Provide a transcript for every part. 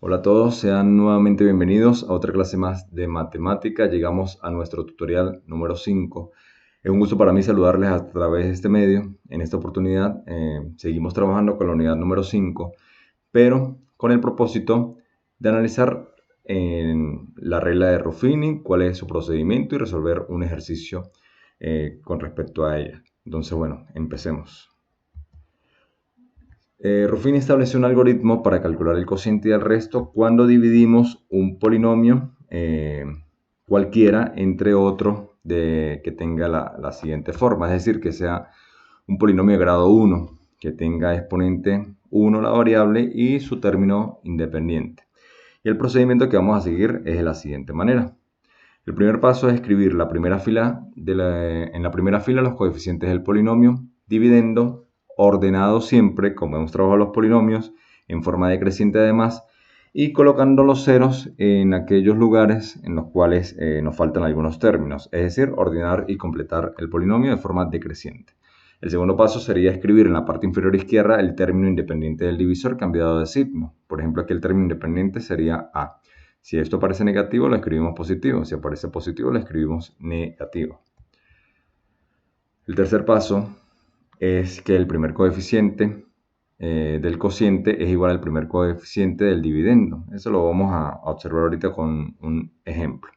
Hola a todos, sean nuevamente bienvenidos a otra clase más de matemática. Llegamos a nuestro tutorial número 5. Es un gusto para mí saludarles a través de este medio. En esta oportunidad seguimos trabajando con la unidad número 5, pero con el propósito de analizar la regla de Ruffini, cuál es su procedimiento y resolver un ejercicio con respecto a ella. Entonces, bueno, empecemos. Ruffini estableció un algoritmo para calcular el cociente del resto cuando dividimos un polinomio cualquiera entre otro que tenga la siguiente forma, es decir, que sea un polinomio de grado 1, que tenga exponente 1 la variable y su término independiente. Y el procedimiento que vamos a seguir es de la siguiente manera. El primer paso es escribir en la primera fila los coeficientes del polinomio, dividiendo ordenado siempre, como hemos trabajado los polinomios, en forma decreciente además, y colocando los ceros en aquellos lugares en los cuales nos faltan algunos términos, es decir, ordenar y completar el polinomio de forma decreciente. El segundo paso sería escribir en la parte inferior izquierda el término independiente del divisor cambiado de signo. Por ejemplo, aquí el término independiente sería A. Si esto aparece negativo, lo escribimos positivo. Si aparece positivo, lo escribimos negativo. El tercer paso es que el primer coeficiente del cociente es igual al primer coeficiente del dividendo. Eso lo vamos a observar ahorita con un ejemplo.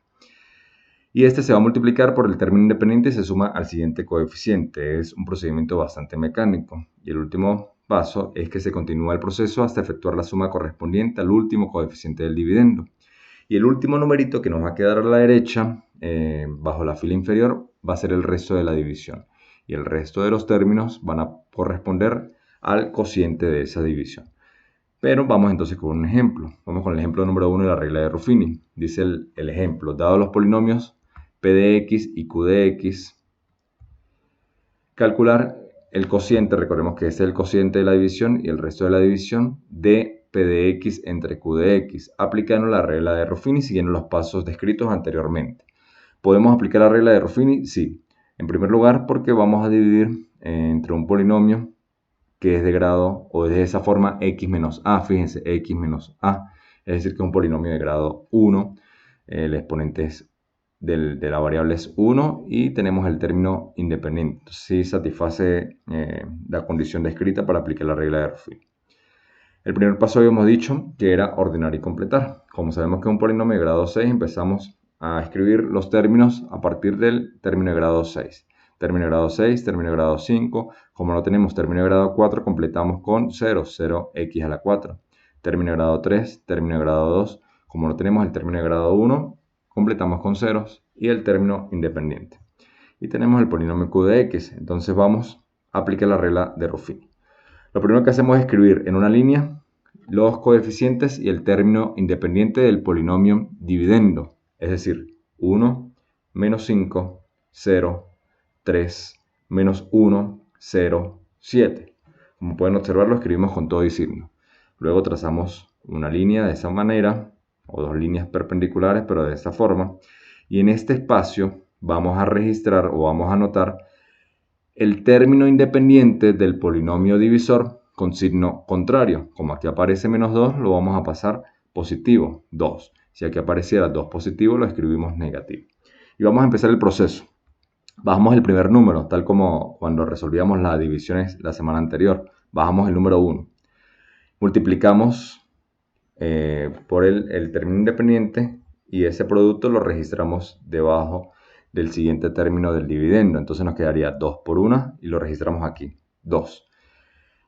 Y este se va a multiplicar por el término independiente y se suma al siguiente coeficiente. Es un procedimiento bastante mecánico. Y el último paso es que se continúa el proceso hasta efectuar la suma correspondiente al último coeficiente del dividendo. Y el último numerito que nos va a quedar a la derecha, bajo la fila inferior, va a ser el resto de la división. Y el resto de los términos van a corresponder al cociente de esa división. Pero vamos entonces con un ejemplo. Vamos con el ejemplo número 1 de la regla de Ruffini. Dice el ejemplo, dado los polinomios p de x y q de x, calcular el cociente, recordemos que este es el cociente de la división y el resto de la división, de p de x entre q de x, aplicando la regla de Ruffini siguiendo los pasos descritos anteriormente. ¿Podemos aplicar la regla de Ruffini? Sí. En primer lugar, porque vamos a dividir entre un polinomio que es de grado, o de esa forma, x menos a, fíjense, x menos a, es decir, que es un polinomio de grado 1, el exponente de la variable es 1 y tenemos el término independiente. Sí satisface la condición descrita para aplicar la regla de Ruffini. El primer paso habíamos dicho que era ordenar y completar. Como sabemos que es un polinomio de grado 6, empezamos a escribir los términos a partir del término de grado 6. Término de grado 6, término de grado 5. Como no tenemos término de grado 4, completamos con 0, 0x a la 4. Término de grado 3, término de grado 2. Como no tenemos el término de grado 1, completamos con ceros y el término independiente. Y tenemos el polinomio q de x. Entonces vamos a aplicar la regla de Ruffini. Lo primero que hacemos es escribir en una línea los coeficientes y el término independiente del polinomio dividendo, es decir, 1, menos 5, 0, 3, menos 1, 0, 7. Como pueden observar, lo escribimos con todo y signo. Luego trazamos una línea de esa manera, o dos líneas perpendiculares, pero de esta forma. Y en este espacio vamos a registrar o vamos a anotar el término independiente del polinomio divisor con signo contrario. Como aquí aparece menos 2, lo vamos a pasar positivo, 2. Si aquí apareciera 2 positivo, lo escribimos negativo. Y vamos a empezar el proceso. Bajamos el primer número, tal como cuando resolvíamos las divisiones la semana anterior. Bajamos el número 1. Multiplicamos por el término independiente y ese producto lo registramos debajo del siguiente término del dividendo. Entonces nos quedaría 2 por 1 y lo registramos aquí, 2.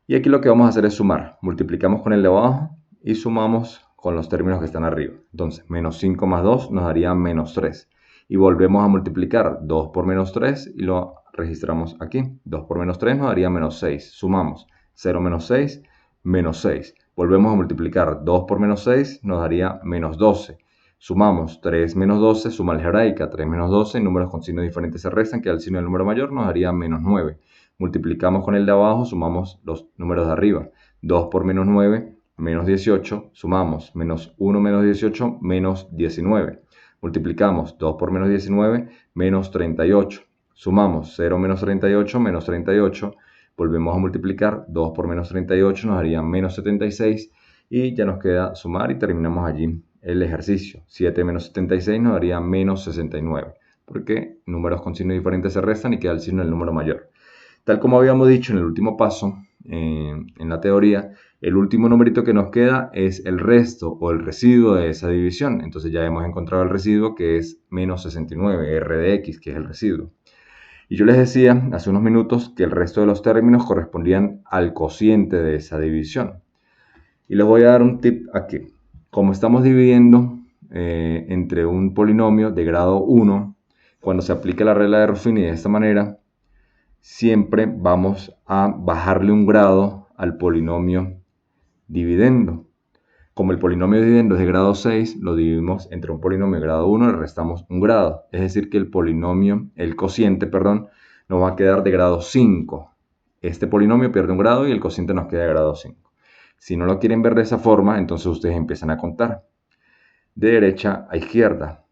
Y aquí lo que vamos a hacer es sumar. Multiplicamos con el de abajo y sumamos con los términos que están arriba. Entonces, menos 5 más 2 nos daría menos 3. Y volvemos a multiplicar 2 por menos 3 y lo registramos aquí. 2 por menos 3 nos daría menos 6. Sumamos 0 menos 6, menos 6. Volvemos a multiplicar 2 por menos 6 nos daría menos 12. Sumamos 3 menos 12, suma algebraica, 3 menos 12, números con signos diferentes se restan, que al signo del número mayor nos daría menos 9. Multiplicamos con el de abajo, sumamos los números de arriba. 2 por menos 9, menos 18, sumamos menos 1 menos 18, menos 19. Multiplicamos 2 por menos 19, menos 38. Sumamos 0 menos 38, menos 38. Volvemos a multiplicar 2 por menos 38, nos daría menos 76. Y ya nos queda sumar y terminamos allí el ejercicio. 7 menos 76 nos daría menos 69, porque números con signos diferentes se restan y queda el signo del número mayor. Tal como habíamos dicho en el último paso, en la teoría, el último numerito que nos queda es el resto o el residuo de esa división. Entonces ya hemos encontrado el residuo, que es menos 69, r de x, que es el residuo. Y yo les decía hace unos minutos que el resto de los términos correspondían al cociente de esa división. Y les voy a dar un tip aquí. Como estamos dividiendo entre un polinomio de grado 1, cuando se aplica la regla de Ruffini de esta manera, siempre vamos a bajarle un grado al polinomio dividendo. Como el polinomio dividendo es de grado 6, lo dividimos entre un polinomio de grado 1 y le restamos un grado. Es decir, que el cociente, nos va a quedar de grado 5. Este polinomio pierde un grado y el cociente nos queda de grado 5. Si no lo quieren ver de esa forma, entonces ustedes empiezan a contar de derecha a izquierda.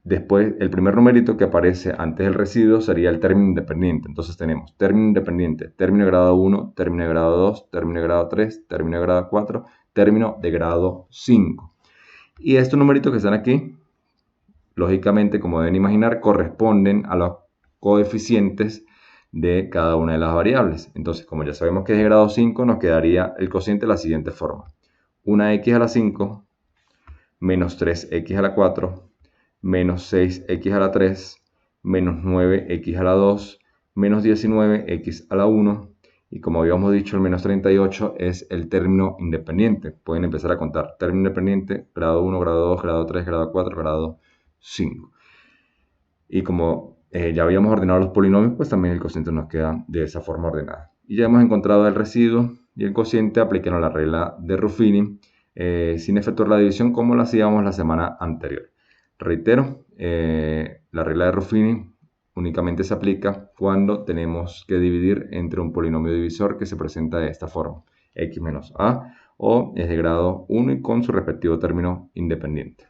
Después, el primer numerito que aparece antes del residuo sería el término independiente. Entonces tenemos término independiente, término de grado 1, término de grado 2, término de grado 3, término de grado 4, término de grado 5. Y estos numeritos que están aquí, lógicamente, como deben imaginar, corresponden a los coeficientes de cada una de las variables. Entonces, como ya sabemos que es de grado 5, nos quedaría el cociente de la siguiente forma. 1x a la 5 menos 3x a la 4 menos 6x a la 3, menos 9x a la 2, menos 19x a la 1, y como habíamos dicho, el menos 38 es el término independiente. Pueden empezar a contar. Término independiente, grado 1, grado 2, grado 3, grado 4, grado 5. Y como ya habíamos ordenado los polinomios, pues también el cociente nos queda de esa forma ordenada. Y ya hemos encontrado el residuo y el cociente, aplicando la regla de Ruffini, sin efectuar la división como lo hacíamos la semana anterior. Reitero, la regla de Ruffini únicamente se aplica cuando tenemos que dividir entre un polinomio divisor que se presenta de esta forma, x menos a, o es de grado 1 y con su respectivo término independiente.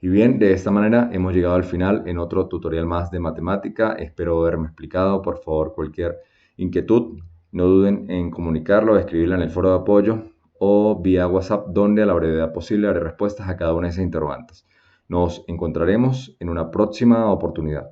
Y bien, de esta manera hemos llegado al final en otro tutorial más de matemática. Espero haberme explicado. Por favor, cualquier inquietud, no duden en comunicarlo o escribirla en el foro de apoyo o vía WhatsApp, donde a la brevedad posible haré respuestas a cada una de esas interrogantes. Nos encontraremos en una próxima oportunidad.